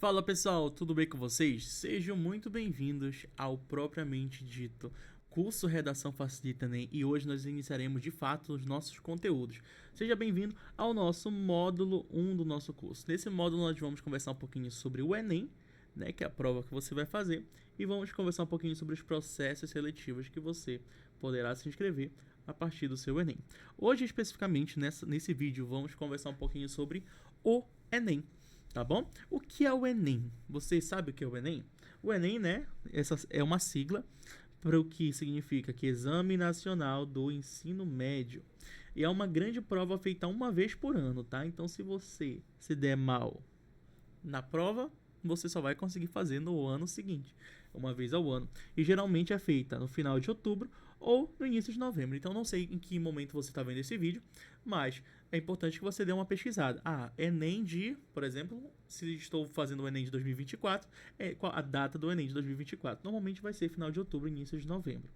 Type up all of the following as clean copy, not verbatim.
Fala pessoal, tudo bem com vocês? Sejam muito bem-vindos ao propriamente dito curso Redação Facilita Enem e hoje nós iniciaremos de fato os nossos conteúdos. Seja bem-vindo ao nosso módulo 1 do nosso curso. Nesse módulo nós vamos conversar um pouquinho sobre o Enem, né, que é a prova que você vai fazer, e vamos conversar um pouquinho sobre os processos seletivos que você poderá se inscrever a partir do seu Enem. Hoje, especificamente, nesse vídeo, vamos conversar um pouquinho sobre o Enem. Tá bom? O que é o Enem? Você sabe o que é o Enem? O Enem, né? Essa é uma sigla para o que significa que Exame Nacional do Ensino Médio. E é uma grande prova feita uma vez por ano, tá? Então, se você se der mal na prova, você só vai conseguir fazer no ano seguinte, uma vez ao ano. E geralmente é feita no final de outubro ou no início de novembro. Então não sei em que momento você está vendo esse vídeo, mas é importante que você dê uma pesquisada. Enem de, por exemplo, se estou fazendo o Enem de 2024, qual a data do Enem de 2024? Normalmente vai ser final de outubro, início de novembro.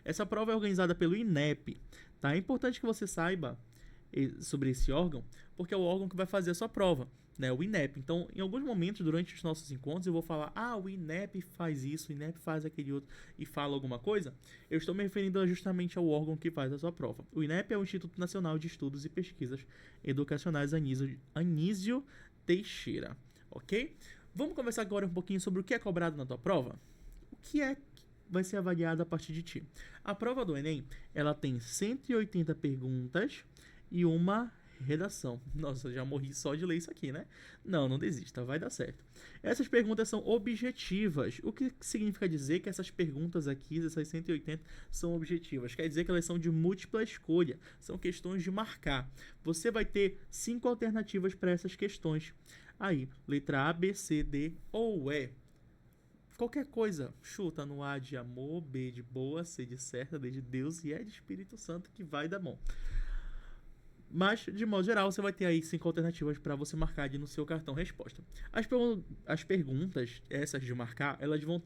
Essa prova é organizada pelo INEP, tá? É importante que você saiba sobre esse órgão, porque é o órgão que vai fazer a sua prova, né? O INEP. Então, em alguns momentos durante os nossos encontros, eu vou falar, o INEP faz isso, o INEP faz aquele outro, e fala alguma coisa. Eu estou me referindo justamente ao órgão que faz a sua prova. O INEP é o Instituto Nacional de Estudos e Pesquisas Educacionais Anísio Teixeira, ok? Vamos conversar agora um pouquinho sobre o que é cobrado na tua prova. O que vai ser avaliado a partir de ti? A prova do Enem, ela tem 180 perguntas e uma redação. Nossa, já morri só de ler isso aqui, né? Não desista, vai dar certo. Essas perguntas são objetivas. O que significa dizer que essas perguntas aqui, essas 180, são objetivas? Quer dizer que elas são de múltipla escolha, são questões de marcar. Você vai ter 5 alternativas para essas questões. Aí, letra A, B, C, D ou E. Qualquer coisa, chuta no A de amor, B de boa, C de certa, D de Deus e E de Espírito Santo que vai dar bom. Mas, de modo geral, você vai ter aí 5 alternativas para você marcar ali no seu cartão resposta. As perguntas, essas de marcar, elas vão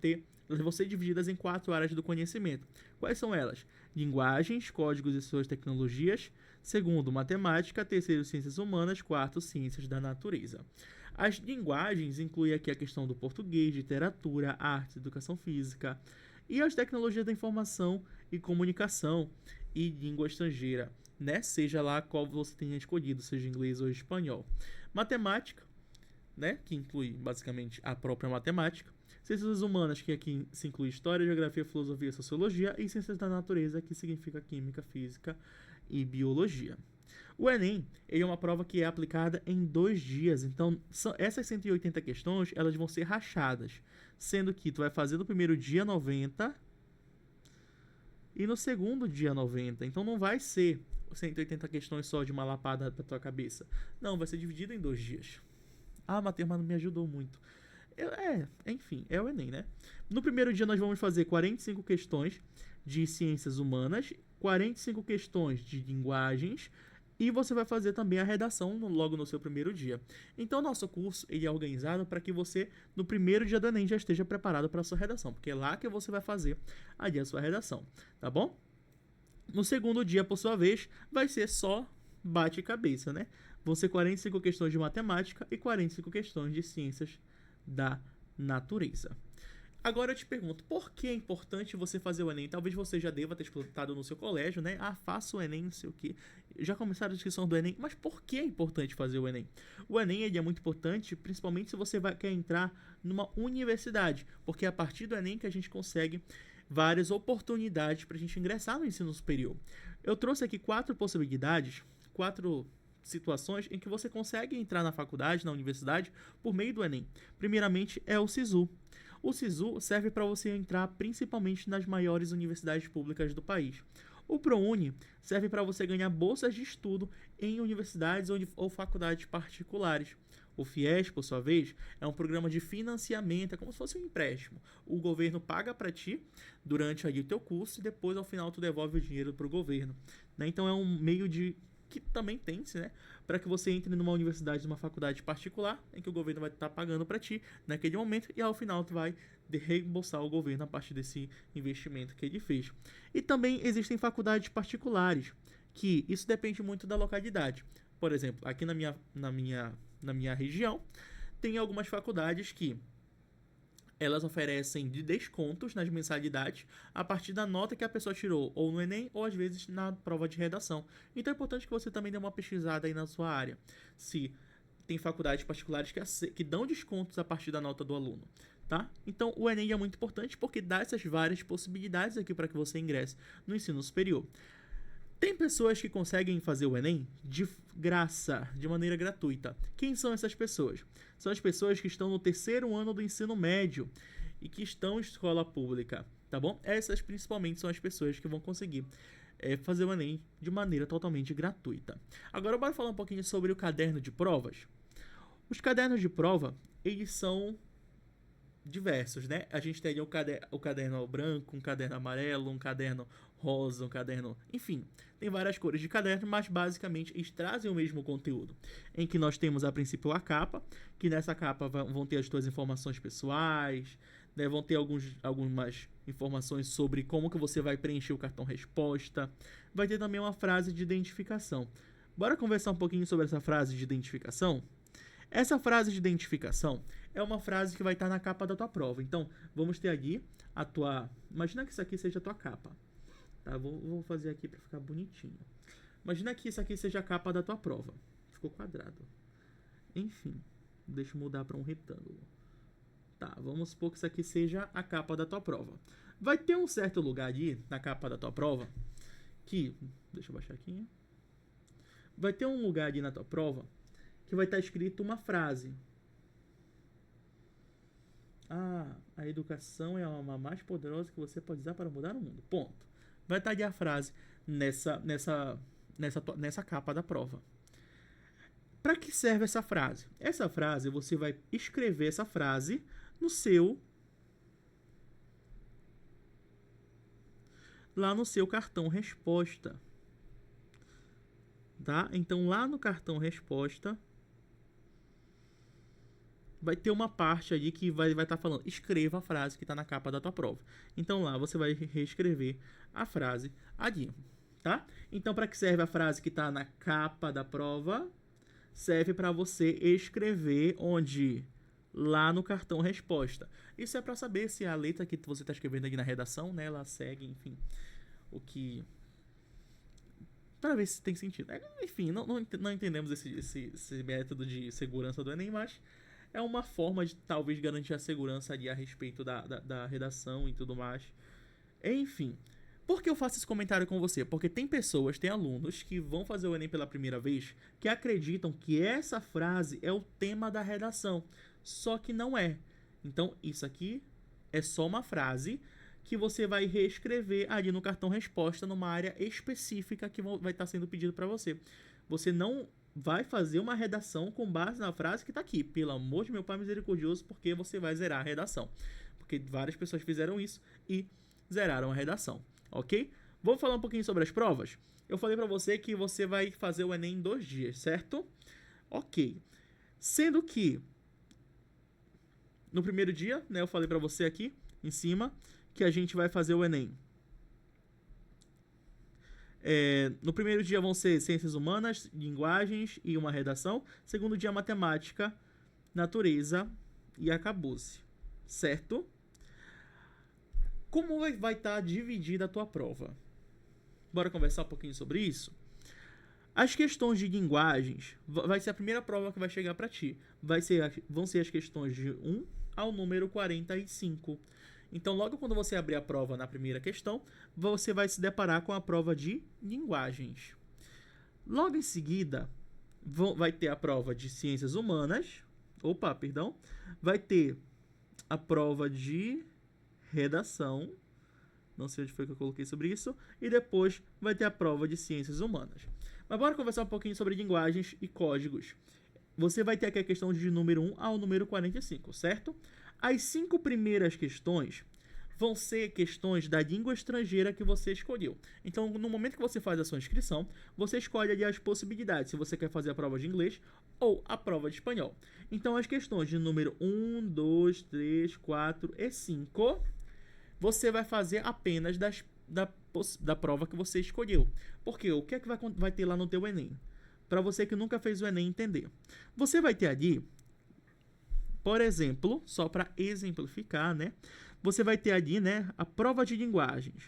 ser divididas em 4 áreas do conhecimento. Quais são elas? Linguagens, códigos e suas tecnologias. Segundo, matemática. Terceiro, ciências humanas. Quarto, ciências da natureza. As linguagens incluem aqui a questão do português, literatura, arte, educação física. E as tecnologias da informação e comunicação e língua estrangeira, né? Seja lá qual você tenha escolhido, seja inglês ou espanhol. Matemática, né? Que inclui basicamente a própria matemática. Ciências humanas, que aqui se inclui história, geografia, filosofia, sociologia. E ciências da natureza, que significa química, física e biologia. O Enem é uma prova que é aplicada em 2 dias, então essas 180 questões elas vão ser rachadas, sendo que tu vai fazer no primeiro dia 90 e no segundo dia 90, então não vai ser 180 questões só de uma lapada para tua cabeça, não, vai ser dividido em 2 dias. Matheus, mas não me ajudou muito. Enfim, é o Enem, né? No primeiro dia nós vamos fazer 45 questões de ciências humanas, 45 questões de linguagens, e você vai fazer também a redação logo no seu primeiro dia. Então, nosso curso ele é organizado para que você, no primeiro dia do Enem, já esteja preparado para a sua redação, porque é lá que você vai fazer ali a sua redação, tá bom? No segundo dia, por sua vez, vai ser só bate-cabeça, né? Vão ser 45 questões de matemática e 45 questões de ciências da natureza. Agora eu te pergunto, por que é importante você fazer o Enem? Talvez você já deva ter escutado no seu colégio, né? Faça o Enem, não sei o quê. Já começaram a discussão do Enem, mas por que é importante fazer o Enem? O Enem ele é muito importante, principalmente se você quer entrar numa universidade, porque é a partir do Enem que a gente consegue várias oportunidades para a gente ingressar no ensino superior. Eu trouxe aqui 4 possibilidades, 4 situações em que você consegue entrar na faculdade, na universidade, por meio do Enem. Primeiramente é o SISU. O SISU serve para você entrar principalmente nas maiores universidades públicas do país. O ProUni serve para você ganhar bolsas de estudo em universidades ou faculdades particulares. O FIES, por sua vez, é um programa de financiamento, é como se fosse um empréstimo. O governo paga para ti durante ali o teu curso e depois, ao final, tu devolve o dinheiro para o governo, né? Então, é um meio de que também tem-se, né, para que você entre numa universidade, numa faculdade particular, em que o governo vai estar pagando para ti naquele momento e ao final tu vai reembolsar o governo a partir desse investimento que ele fez. E também existem faculdades particulares, que isso depende muito da localidade. Por exemplo, aqui na minha região, tem algumas faculdades que elas oferecem de descontos nas mensalidades a partir da nota que a pessoa tirou, ou no Enem, ou às vezes na prova de redação. Então é importante que você também dê uma pesquisada aí na sua área. Se tem faculdades particulares que dão descontos a partir da nota do aluno, tá? Então o Enem é muito importante porque dá essas várias possibilidades aqui para que você ingresse no ensino superior. Tem pessoas que conseguem fazer o Enem de graça, de maneira gratuita. Quem são essas pessoas? São as pessoas que estão no terceiro ano do ensino médio e que estão em escola pública, tá bom? Essas principalmente são as pessoas que vão conseguir fazer o Enem de maneira totalmente gratuita. Agora bora falar um pouquinho sobre o caderno de provas. Os cadernos de prova, eles são diversos, né? A gente tem o caderno branco, um caderno amarelo, um caderno rosa, um caderno... Enfim, tem várias cores de caderno, mas basicamente eles trazem o mesmo conteúdo. Em que nós temos, a princípio, a capa, que nessa capa vão ter as tuas informações pessoais, né? Vão ter algumas informações sobre como que você vai preencher o cartão resposta. Vai ter também uma frase de identificação. Bora conversar um pouquinho sobre essa frase de identificação? Essa frase de identificação é uma frase que vai estar na capa da tua prova. Então, vamos ter aqui a tua... Imagina que isso aqui seja a tua capa. Tá? Vou fazer aqui para ficar bonitinho. Imagina que isso aqui seja a capa da tua prova. Ficou quadrado. Enfim, deixa eu mudar para um retângulo. Tá, vamos supor que isso aqui seja a capa da tua prova. Vai ter um certo lugar ali na capa da tua prova que... Deixa eu baixar aqui. Vai ter um lugar ali na tua prova que vai estar escrito uma frase. A educação é a arma mais poderosa que você pode usar para mudar o mundo. Ponto. Vai estar ali a frase nessa capa da prova. Para que serve essa frase? Essa frase, você vai escrever essa frase lá no seu cartão resposta. Tá? Então, lá no cartão resposta, vai ter uma parte ali que vai estar falando, escreva a frase que está na capa da tua prova. Então, lá você vai reescrever a frase ali, tá? Então, para que serve a frase que está na capa da prova? Serve para você escrever onde? Lá no cartão resposta. Isso é para saber se a letra que você está escrevendo aqui na redação, né, ela segue, enfim, o que... Para ver se tem sentido. Enfim, não entendemos esse método de segurança do Enem, mas é uma forma de talvez garantir a segurança ali a respeito da redação e tudo mais. Enfim, por que eu faço esse comentário com você? Porque tem alunos que vão fazer o Enem pela primeira vez que acreditam que essa frase é o tema da redação. Só que não é. Então, isso aqui é só uma frase que você vai reescrever ali no cartão resposta numa área específica que vai estar sendo pedido para você. Você não vai fazer uma redação com base na frase que está aqui. Pelo amor de meu Pai misericordioso, porque você vai zerar a redação. Porque várias pessoas fizeram isso e zeraram a redação, ok? Vamos falar um pouquinho sobre as provas? Eu falei para você que você vai fazer o Enem em 2 dias, certo? Ok. Sendo que no primeiro dia, né, eu falei para você aqui em cima que a gente vai fazer o Enem. No primeiro dia vão ser ciências humanas, linguagens e uma redação. Segundo dia, matemática, natureza e acabou-se. Certo? Como vai estar dividida a tua prova? Bora conversar um pouquinho sobre isso? As questões de linguagens vai ser a primeira prova que vai chegar para ti. Vão ser as questões de 1 ao número 45. Então, logo quando você abrir a prova na primeira questão, você vai se deparar com a prova de linguagens. Logo em seguida, vai ter a prova de ciências humanas. Vai ter a prova de redação. Não sei onde foi que eu coloquei sobre isso. E depois vai ter a prova de ciências humanas. Mas bora conversar um pouquinho sobre linguagens e códigos. Você vai ter aqui a questão de número 1 ao número 45, certo? As 5 primeiras questões vão ser questões da língua estrangeira que você escolheu. Então, no momento que você faz a sua inscrição, você escolhe ali as possibilidades, se você quer fazer a prova de inglês ou a prova de espanhol. Então, as questões de número 1, 2, 3, 4 e 5, você vai fazer apenas da prova que você escolheu. Porque o que é que vai ter lá no teu Enem? Para você que nunca fez o Enem entender. Você vai ter ali Por exemplo, só para exemplificar, né? Você vai ter ali, né, a prova de linguagens.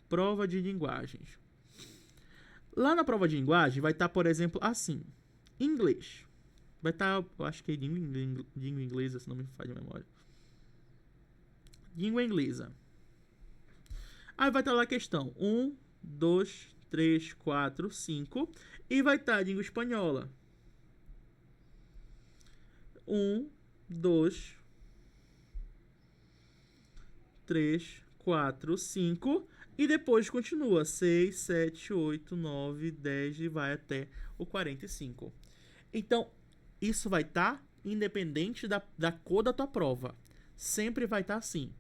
Prova de linguagens. Lá na prova de linguagem vai estar, por exemplo, assim, inglês. Vai estar, eu acho que é língua inglesa, se não me falha a memória. Língua inglesa. Aí vai estar lá a questão 1, 2, 3, 4, 5. E vai estar a língua espanhola. 1, 2, 3, 4, 5. E depois continua 6, 7, 8, 9, 10 e vai até o 45. Então, isso vai estar independente da cor da tua prova. Sempre vai estar assim.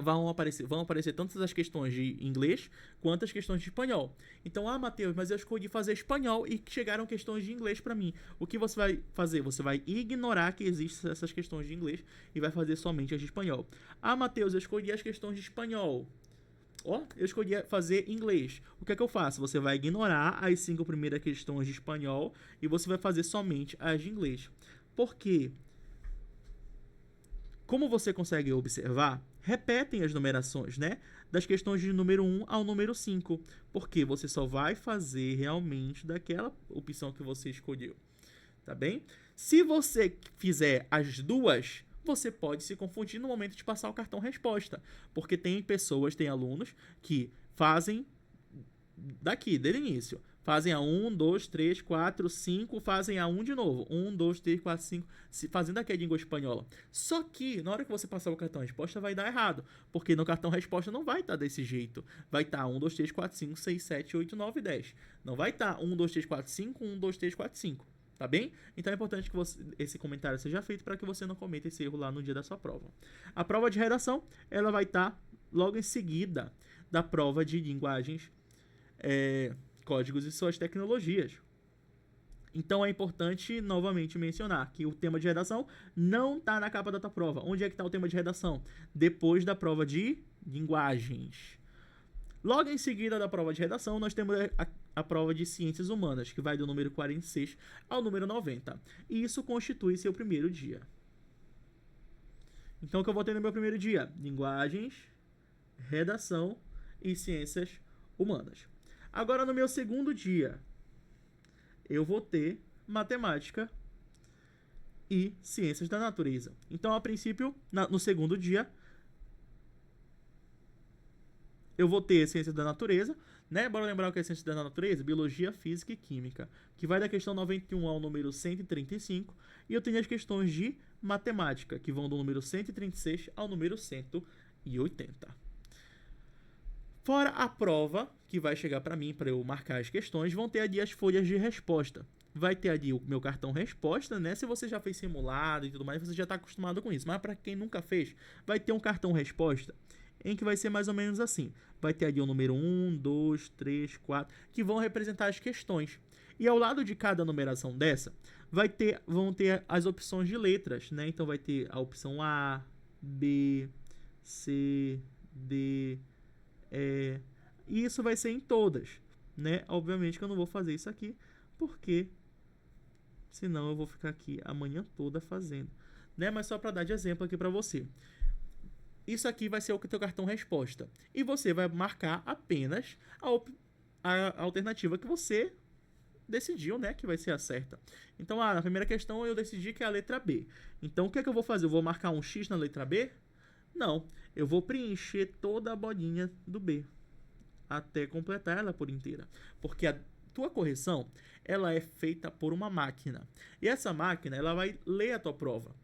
Vão aparecer tanto as questões de inglês quanto as questões de espanhol. Então, Matheus, mas eu escolhi fazer espanhol e chegaram questões de inglês para mim. O que você vai fazer? Você vai ignorar que existem essas questões de inglês e vai fazer somente as de espanhol. Matheus, eu escolhi as questões de espanhol. Eu escolhi fazer inglês. O que é que eu faço? Você vai ignorar as 5 primeiras questões de espanhol e você vai fazer somente as de inglês. Por quê? Como você consegue observar, repetem as numerações, né? Das questões de número 1 ao número 5. Porque você só vai fazer realmente daquela opção que você escolheu. Tá bem? Se você fizer as duas, você pode se confundir no momento de passar o cartão resposta. Porque tem alunos que fazem desde o início. Fazem a 1, 2, 3, 4, 5, fazem a 1 de novo. 1, 2, 3, 4, 5, fazendo aqui a língua espanhola. Só que, na hora que você passar o cartão resposta, vai dar errado. Porque no cartão resposta não vai estar desse jeito. Vai estar 1, 2, 3, 4, 5, 6, 7, 8, 9, 10. Não vai estar 1, 2, 3, 4, 5, 1, 2, 3, 4, 5. Tá bem? Então é importante que esse comentário seja feito para que você não cometa esse erro lá no dia da sua prova. A prova de redação, ela vai estar logo em seguida da prova de linguagens, códigos e suas tecnologias. Então é importante novamente mencionar que o tema de redação não está na capa da tua prova. Onde é que está o tema de redação? Depois da prova de linguagens. Logo em seguida da prova de redação, nós temos a prova de ciências humanas, que vai do número 46 ao número 90. E isso constitui seu primeiro dia. Então, o que eu vou ter no meu primeiro dia? Linguagens, redação e ciências humanas. Agora, no meu segundo dia, eu vou ter matemática e ciências da natureza. Então, a princípio, no segundo dia, eu vou ter ciências da natureza, né? Bora lembrar o que é ciências da natureza? Biologia, física e química, que vai da questão 91 ao número 135, e eu tenho as questões de matemática, que vão do número 136 ao número 180. Fora a prova, que vai chegar para mim, para eu marcar as questões, vão ter ali as folhas de resposta. Vai ter ali o meu cartão resposta, né? Se você já fez simulado e tudo mais, você já está acostumado com isso. Mas para quem nunca fez, vai ter um cartão resposta em que vai ser mais ou menos assim. Vai ter ali o número 1, 2, 3, 4, que vão representar as questões. E ao lado de cada numeração dessa, vão ter as opções de letras, né? Então vai ter a opção A, B, C, D, E. E isso vai ser em todas, né? Obviamente que eu não vou fazer isso aqui, porque senão eu vou ficar aqui a manhã toda fazendo, né? Mas só para dar de exemplo aqui para você. Isso aqui vai ser o teu cartão resposta. E você vai marcar apenas a alternativa que você decidiu, né? Que vai ser a certa. Então, na primeira questão eu decidi que é a letra B. Então, o que é que eu vou fazer? Eu vou marcar um X na letra B? Não. Eu vou preencher toda a bolinha do B até completar ela por inteira. Porque a tua correção, ela é feita por uma máquina. E essa máquina, ela vai ler a tua prova.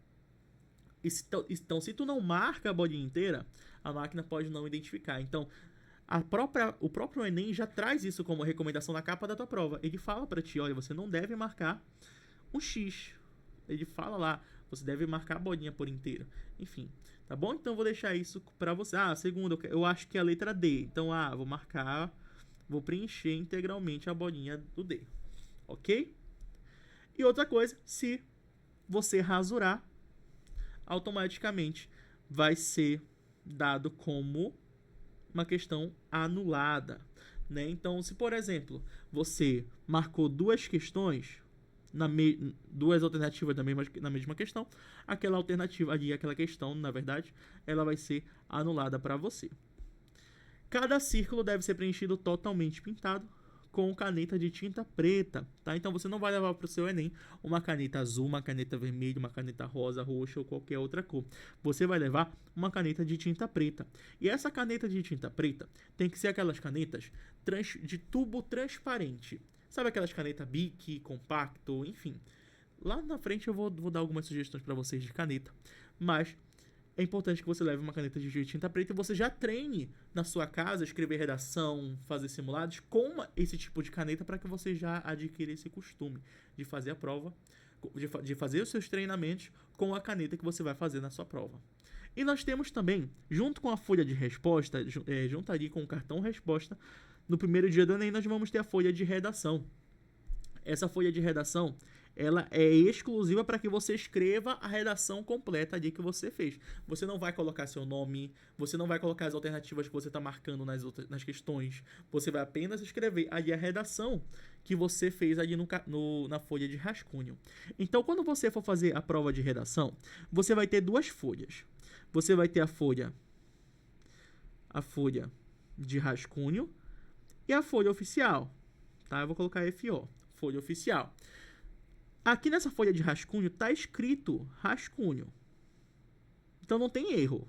Então, se tu não marca a bolinha inteira, a máquina pode não identificar. Então, o próprio Enem já traz isso como recomendação na capa da tua prova. Ele fala para ti, olha, você não deve marcar um X. Ele fala lá, você deve marcar a bolinha por inteira. Enfim, tá bom? Então, eu vou deixar isso para você. Segunda, eu acho que é a letra D. Então, vou preencher integralmente a bolinha do D. Ok? E outra coisa, se você rasurar, automaticamente vai ser dado como uma questão anulada, né? Então, se por exemplo, você marcou 2 questões, duas alternativas na mesma questão, aquela alternativa ali, aquela questão, na verdade, ela vai ser anulada para você. Cada círculo deve ser preenchido totalmente pintado com caneta de tinta preta, tá? Então você não vai levar para o seu Enem uma caneta azul, uma caneta vermelha, uma caneta rosa, roxa ou qualquer outra cor. Você vai levar uma caneta de tinta preta. E essa caneta de tinta preta tem que ser aquelas canetas de tubo transparente. Sabe aquelas canetas Bic, compacto, enfim. Lá na frente eu vou dar algumas sugestões para vocês de caneta, mas é importante que você leve uma caneta de tinta preta e você já treine na sua casa, escrever redação, fazer simulados com esse tipo de caneta para que você já adquira esse costume de fazer a prova, de fazer os seus treinamentos com a caneta que você vai fazer na sua prova. E nós temos também, junto com a folha de resposta, junto ali com o cartão resposta, no primeiro dia do Enem nós vamos ter a folha de redação. Essa folha de redação, ela é exclusiva para que você escreva a redação completa ali que você fez. Você não vai colocar seu nome, você não vai colocar as alternativas que você está marcando nas questões. Você vai apenas escrever ali a redação que você fez ali na folha de rascunho. Então, quando você for fazer a prova de redação, você vai ter duas folhas. Você vai ter a folha de rascunho e a folha oficial. Tá? Eu vou colocar FO, folha oficial. Aqui nessa folha de rascunho tá escrito rascunho. Então não tem erro.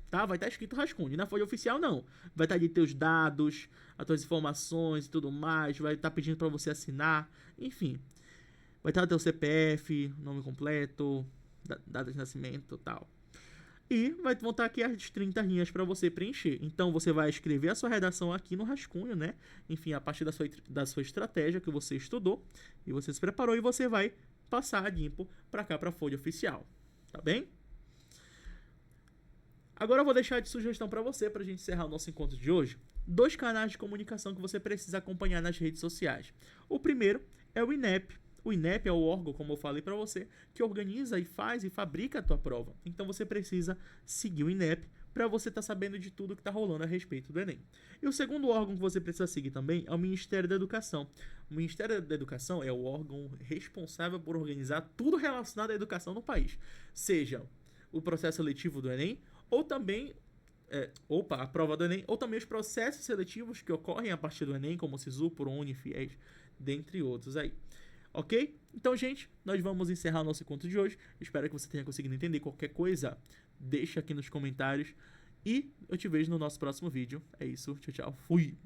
Tá? Vai estar escrito rascunho. E na folha oficial não. Vai estar ali teus dados, as tuas informações e tudo mais. Vai estar pedindo para você assinar. Enfim. Vai estar teu CPF, nome completo, data de nascimento e tal. E vão estar aqui as 30 linhas para você preencher. Então, você vai escrever a sua redação aqui no rascunho, né? Enfim, a partir da sua estratégia que você estudou e você se preparou, e você vai passar a limpo para cá, para a folha oficial. Tá bem? Agora eu vou deixar de sugestão para você, para a gente encerrar o nosso encontro de hoje, 2 canais de comunicação que você precisa acompanhar nas redes sociais. O primeiro é o INEP. O INEP é o órgão, como eu falei para você, que organiza e faz e fabrica a tua prova. Então você precisa seguir o INEP para você estar sabendo de tudo que está rolando a respeito do Enem. E o segundo órgão que você precisa seguir também é o Ministério da Educação. O Ministério da Educação é o órgão responsável por organizar tudo relacionado à educação no país. Seja o processo seletivo do Enem, ou também a prova do Enem, ou também os processos seletivos que ocorrem a partir do Enem, como o SISU, ProUni, FIES, dentre outros aí. Ok? Então, gente, nós vamos encerrar o nosso encontro de hoje. Espero que você tenha conseguido entender. Qualquer coisa, deixa aqui nos comentários. E eu te vejo no nosso próximo vídeo. É isso. Tchau, tchau. Fui!